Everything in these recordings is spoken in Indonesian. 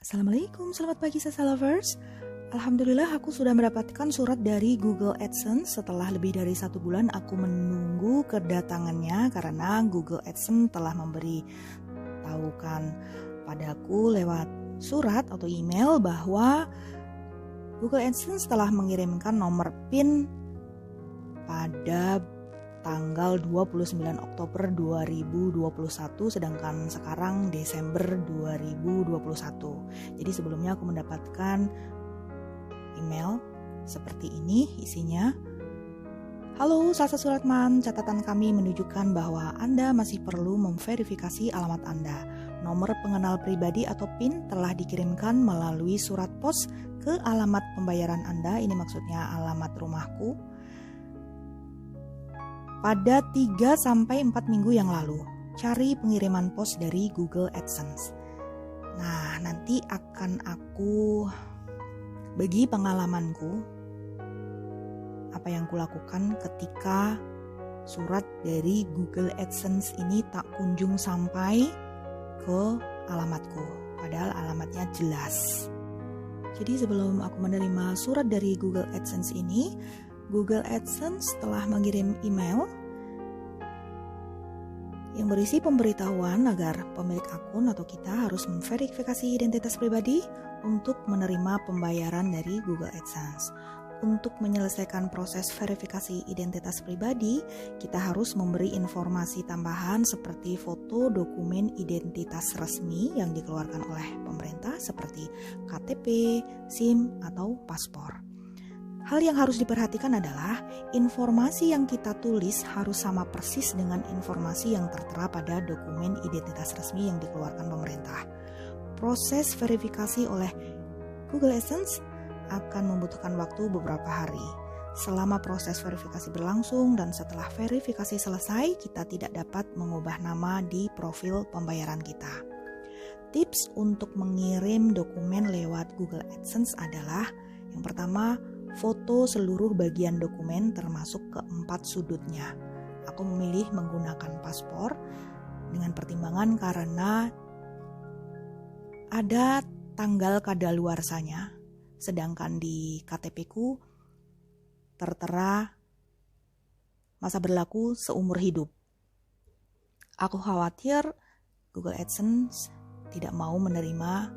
Assalamualaikum, selamat pagi Sasa Lovers. Alhamdulillah aku sudah mendapatkan surat dari Google AdSense. Setelah lebih dari 1 bulan aku menunggu kedatangannya karena Google AdSense telah memberi tahukan padaku lewat surat atau email bahwa Google AdSense telah mengirimkan nomor PIN pada tanggal 29 Oktober 2021, sedangkan sekarang Desember 2021. Jadi sebelumnya aku mendapatkan email seperti ini isinya. Halo Salsa Suratman, catatan kami menunjukkan bahwa Anda masih perlu memverifikasi alamat Anda. Nomor pengenal pribadi atau PIN telah dikirimkan melalui surat pos ke alamat pembayaran Anda, ini maksudnya alamat rumahku, pada 3-4 minggu yang lalu. Cari pengiriman pos dari Google AdSense. Nah, nanti akan aku bagi pengalamanku apa yang kulakukan ketika surat dari Google AdSense ini tak kunjung sampai ke alamatku, padahal alamatnya jelas. Jadi sebelum aku menerima surat dari Google AdSense ini, Google AdSense telah mengirim email yang berisi pemberitahuan agar pemilik akun atau kita harus memverifikasi identitas pribadi untuk menerima pembayaran dari Google AdSense. Untuk menyelesaikan proses verifikasi identitas pribadi, kita harus memberi informasi tambahan seperti foto dokumen identitas resmi yang dikeluarkan oleh pemerintah seperti KTP, SIM, atau paspor. Hal yang harus diperhatikan adalah informasi yang kita tulis harus sama persis dengan informasi yang tertera pada dokumen identitas resmi yang dikeluarkan pemerintah. Proses verifikasi oleh Google AdSense akan membutuhkan waktu beberapa hari. Selama proses verifikasi berlangsung dan setelah verifikasi selesai, kita tidak dapat mengubah nama di profil pembayaran kita. Tips untuk mengirim dokumen lewat Google AdSense adalah yang pertama, foto seluruh bagian dokumen termasuk keempat sudutnya. Aku memilih menggunakan paspor dengan pertimbangan karena ada tanggal kadaluarsanya, sedangkan di KTP-ku tertera masa berlaku seumur hidup. Aku khawatir Google AdSense tidak mau menerima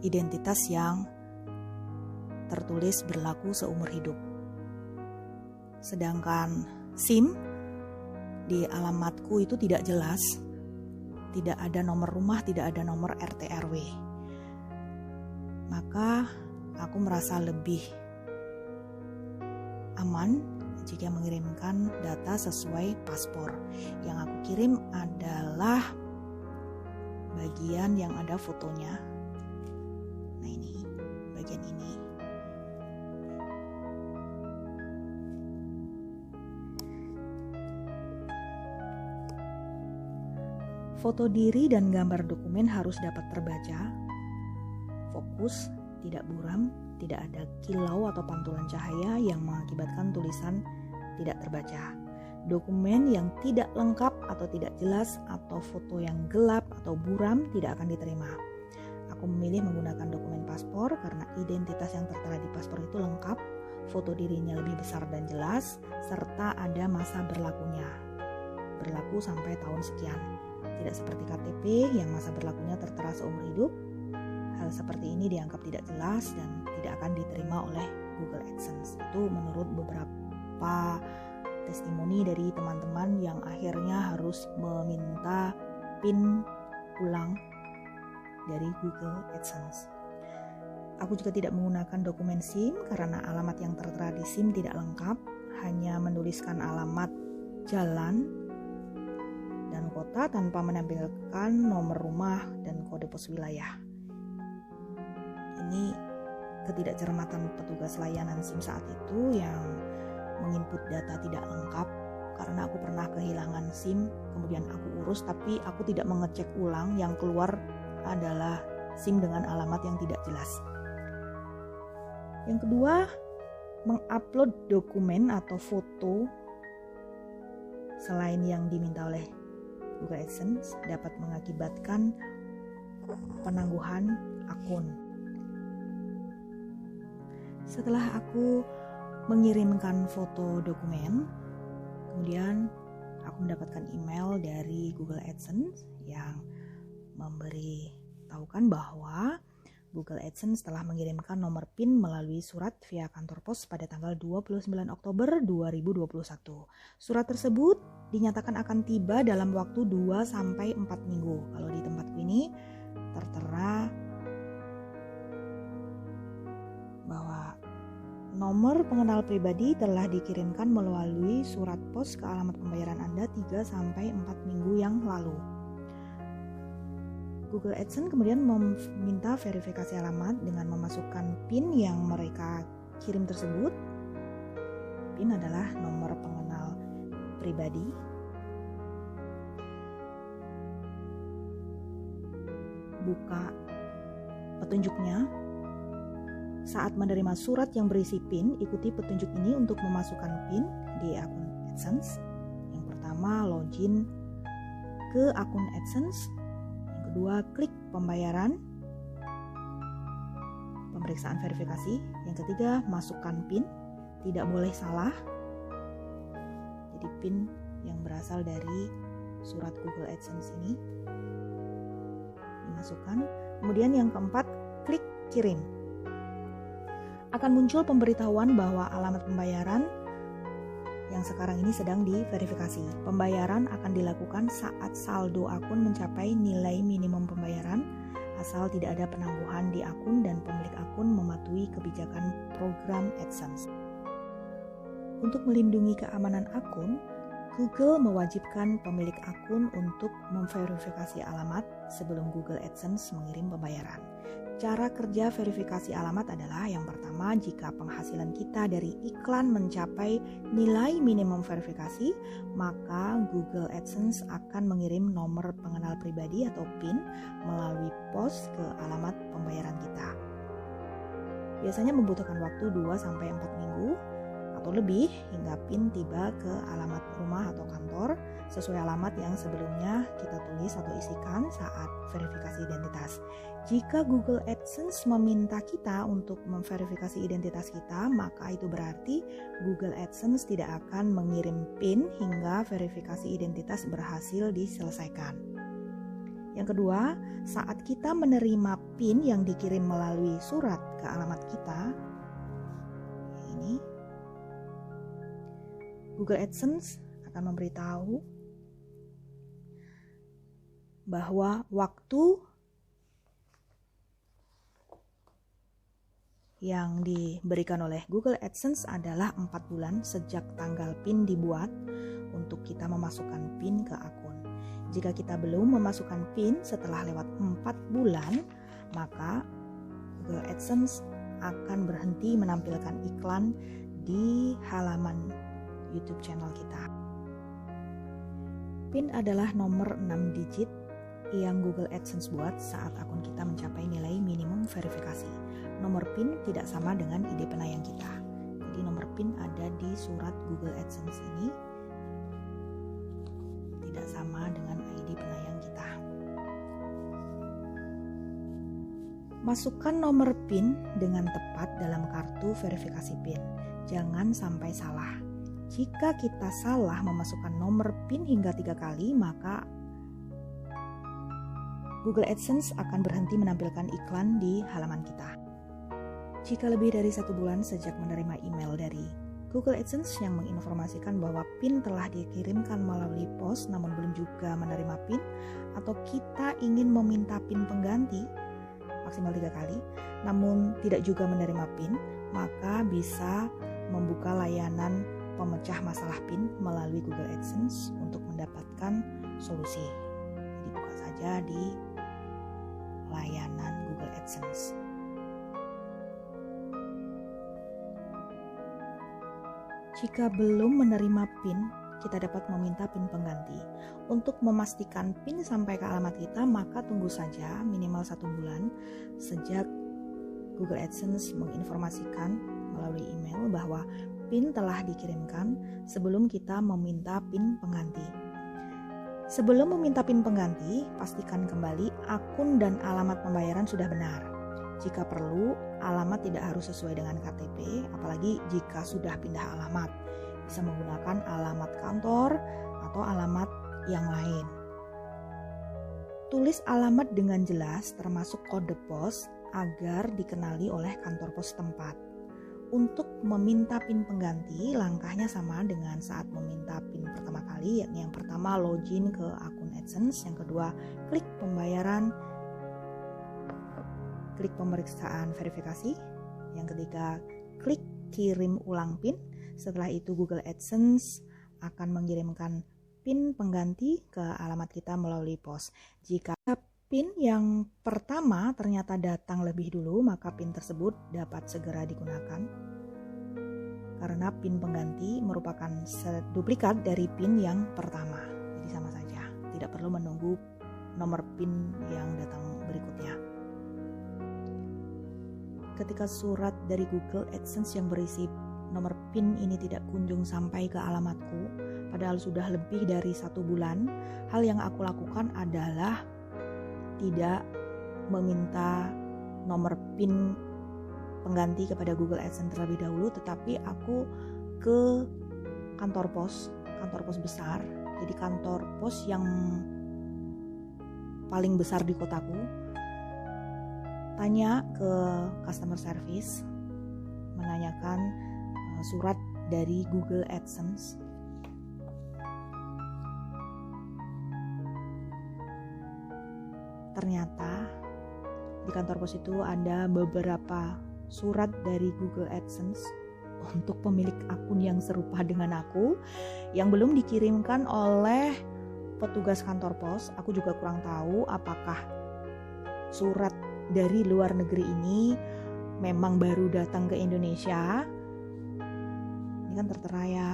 identitas yang tertulis berlaku seumur hidup. Sedangkan SIM di alamatku itu tidak jelas, tidak ada nomor rumah, tidak ada nomor RT RW. Maka aku merasa lebih aman jika mengirimkan data sesuai paspor. Yang aku kirim adalah bagian yang ada fotonya. Nah, ini bagian ini. Foto diri dan gambar dokumen harus dapat terbaca, fokus, tidak buram, tidak ada kilau atau pantulan cahaya yang mengakibatkan tulisan tidak terbaca. Dokumen yang tidak lengkap atau tidak jelas atau foto yang gelap atau buram tidak akan diterima. Aku memilih menggunakan dokumen paspor karena identitas yang tertera di paspor itu lengkap, foto dirinya lebih besar dan jelas, serta ada masa berlakunya. Berlaku sampai tahun sekian. Tidak seperti KTP yang masa berlakunya tertera seumur hidup. Hal seperti ini dianggap tidak jelas dan tidak akan diterima oleh Google AdSense. Itu menurut beberapa testimoni dari teman-teman yang akhirnya harus meminta PIN ulang dari Google AdSense. Aku juga tidak menggunakan dokumen SIM karena alamat yang tertera di SIM tidak lengkap, hanya menuliskan alamat jalan dan kota tanpa menampilkan nomor rumah dan kode pos wilayah. Ini ketidakcermatan petugas layanan SIM saat itu yang menginput data tidak lengkap karena aku pernah kehilangan SIM, kemudian aku urus tapi aku tidak mengecek ulang, yang keluar adalah SIM dengan alamat yang tidak jelas. Yang kedua, mengupload dokumen atau foto selain yang diminta oleh Google AdSense dapat mengakibatkan penangguhan akun. Setelah aku mengirimkan foto dokumen, kemudian aku mendapatkan email dari Google AdSense yang memberitahukan bahwa Google AdSense telah mengirimkan nomor PIN melalui surat via kantor pos pada tanggal 29 Oktober 2021. Surat tersebut dinyatakan akan tiba dalam waktu 2-4 minggu. Kalau di tempatku ini tertera bahwa nomor pengenal pribadi telah dikirimkan melalui surat pos ke alamat pembayaran Anda 3-4 minggu yang lalu. Google AdSense kemudian meminta verifikasi alamat dengan memasukkan PIN yang mereka kirim tersebut. PIN adalah nomor pengenal pribadi. Buka petunjuknya. Saat menerima surat yang berisi PIN, ikuti petunjuk ini untuk memasukkan PIN di akun AdSense. Yang pertama, login ke akun AdSense. Kedua, klik pembayaran, pemeriksaan verifikasi. Yang ketiga, masukkan PIN, tidak boleh salah. Jadi PIN yang berasal dari surat Google AdSense ini dimasukkan. Kemudian yang keempat, klik kirim. Akan muncul pemberitahuan bahwa alamat pembayaran yang sekarang ini sedang diverifikasi. Pembayaran akan dilakukan saat saldo akun mencapai nilai minimum pembayaran, asal tidak ada penangguhan di akun dan pemilik akun mematuhi kebijakan program AdSense. Untuk melindungi keamanan akun, Google mewajibkan pemilik akun untuk memverifikasi alamat sebelum Google AdSense mengirim pembayaran. Cara kerja verifikasi alamat adalah yang pertama, jika penghasilan kita dari iklan mencapai nilai minimum verifikasi, maka Google AdSense akan mengirim nomor pengenal pribadi atau PIN melalui pos ke alamat pembayaran kita. Biasanya membutuhkan waktu 2-4 minggu atau lebih hingga PIN tiba ke alamat rumah atau kantor sesuai alamat yang sebelumnya kita tulis atau isikan saat verifikasi identitas. Jika Google AdSense meminta kita untuk memverifikasi identitas kita, maka itu berarti Google AdSense tidak akan mengirim PIN hingga verifikasi identitas berhasil diselesaikan. Yang kedua, saat kita menerima PIN yang dikirim melalui surat ke alamat kita, ini Google AdSense akan memberitahu bahwa waktu yang diberikan oleh Google AdSense adalah 4 bulan sejak tanggal PIN dibuat untuk kita memasukkan PIN ke akun. Jika kita belum memasukkan PIN setelah lewat 4 bulan, maka Google AdSense akan berhenti menampilkan iklan di halaman YouTube channel kita. PIN adalah nomor 6 digit yang Google AdSense buat saat akun kita mencapai nilai minimum verifikasi. Nomor PIN tidak sama dengan ID penayang kita. Jadi nomor PIN ada di surat Google AdSense ini tidak sama dengan ID penayang kita. Masukkan nomor PIN dengan tepat dalam kartu verifikasi PIN. Jangan sampai salah. Jika kita salah memasukkan nomor PIN hingga 3 kali, maka Google AdSense akan berhenti menampilkan iklan di halaman kita. Jika lebih dari 1 bulan sejak menerima email dari Google AdSense yang menginformasikan bahwa PIN telah dikirimkan melalui pos namun belum juga menerima PIN, atau kita ingin meminta PIN pengganti maksimal 3 kali namun tidak juga menerima PIN, maka bisa membuka layanan pemecah masalah PIN melalui Google AdSense untuk mendapatkan solusi. Jadi buka saja di layanan Google AdSense. Jika belum menerima PIN, kita dapat meminta PIN pengganti. Untuk memastikan PIN sampai ke alamat kita, maka tunggu saja minimal 1 bulan sejak Google AdSense menginformasikan melalui email bahwa PIN telah dikirimkan sebelum kita meminta PIN pengganti. Sebelum meminta PIN pengganti, pastikan kembali akun dan alamat pembayaran sudah benar. Jika perlu, alamat tidak harus sesuai dengan KTP, apalagi jika sudah pindah alamat. Bisa menggunakan alamat kantor atau alamat yang lain. Tulis alamat dengan jelas termasuk kode pos agar dikenali oleh kantor pos tempat. Untuk meminta PIN pengganti, langkahnya sama dengan saat meminta PIN pertama kali, yakni yang pertama login ke akun AdSense, yang kedua klik pembayaran, klik pemeriksaan verifikasi, yang ketiga klik kirim ulang PIN. Setelah itu Google AdSense akan mengirimkan PIN pengganti ke alamat kita melalui pos. Jika PIN yang pertama ternyata datang lebih dulu, maka PIN tersebut dapat segera digunakan. Karena PIN pengganti merupakan duplikat dari PIN yang pertama. Jadi sama saja, tidak perlu menunggu nomor PIN yang datang berikutnya. Ketika surat dari Google AdSense yang berisi nomor PIN ini tidak kunjung sampai ke alamatku, padahal sudah lebih dari 1 bulan, hal yang aku lakukan adalah tidak meminta nomor PIN pengganti kepada Google AdSense terlebih dahulu, tetapi aku ke kantor pos besar, jadi kantor pos yang paling besar di kotaku, tanya ke customer service, menanyakan surat dari Google AdSense. Ternyata di kantor pos itu ada beberapa surat dari Google AdSense untuk pemilik akun yang serupa dengan aku yang belum dikirimkan oleh petugas kantor pos. Aku juga kurang tahu apakah surat dari luar negeri ini memang baru datang ke Indonesia. Ini kan tertera ya,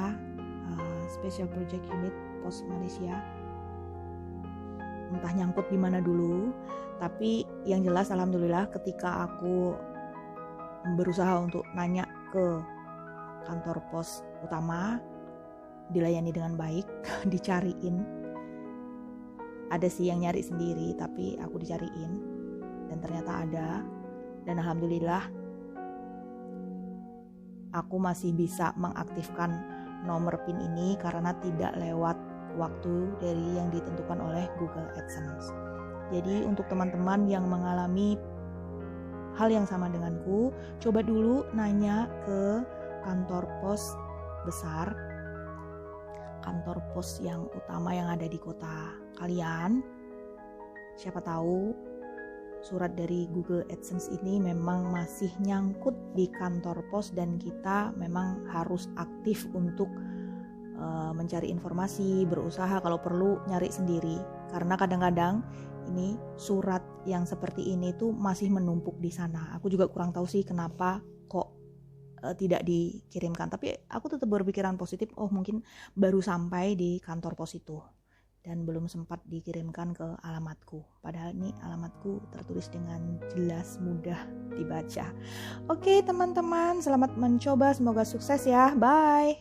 Special Project Unit Pos Malaysia. Entah nyangkut di mana dulu, tapi yang jelas alhamdulillah ketika aku berusaha untuk nanya ke kantor pos utama, dilayani dengan baik, dicariin. Ada sih yang nyari sendiri, tapi aku dicariin dan ternyata ada. Dan alhamdulillah aku masih bisa mengaktifkan nomor PIN ini karena tidak lewat waktu dari yang ditentukan oleh Google AdSense. Jadi untuk teman-teman yang mengalami hal yang sama denganku, coba dulu nanya ke kantor pos besar, kantor pos yang utama yang ada di kota kalian. Siapa tahu surat dari Google AdSense ini memang masih nyangkut di kantor pos dan kita memang harus aktif untuk mencari informasi, berusaha kalau perlu nyari sendiri. Karena kadang-kadang ini surat yang seperti ini tuh masih menumpuk di sana. Aku juga kurang tahu sih kenapa kok tidak dikirimkan. Tapi aku tetap berpikiran positif, oh mungkin baru sampai di kantor pos itu dan belum sempat dikirimkan ke alamatku. Padahal ini alamatku tertulis dengan jelas, mudah dibaca. Oke teman-teman, selamat mencoba, semoga sukses ya. Bye.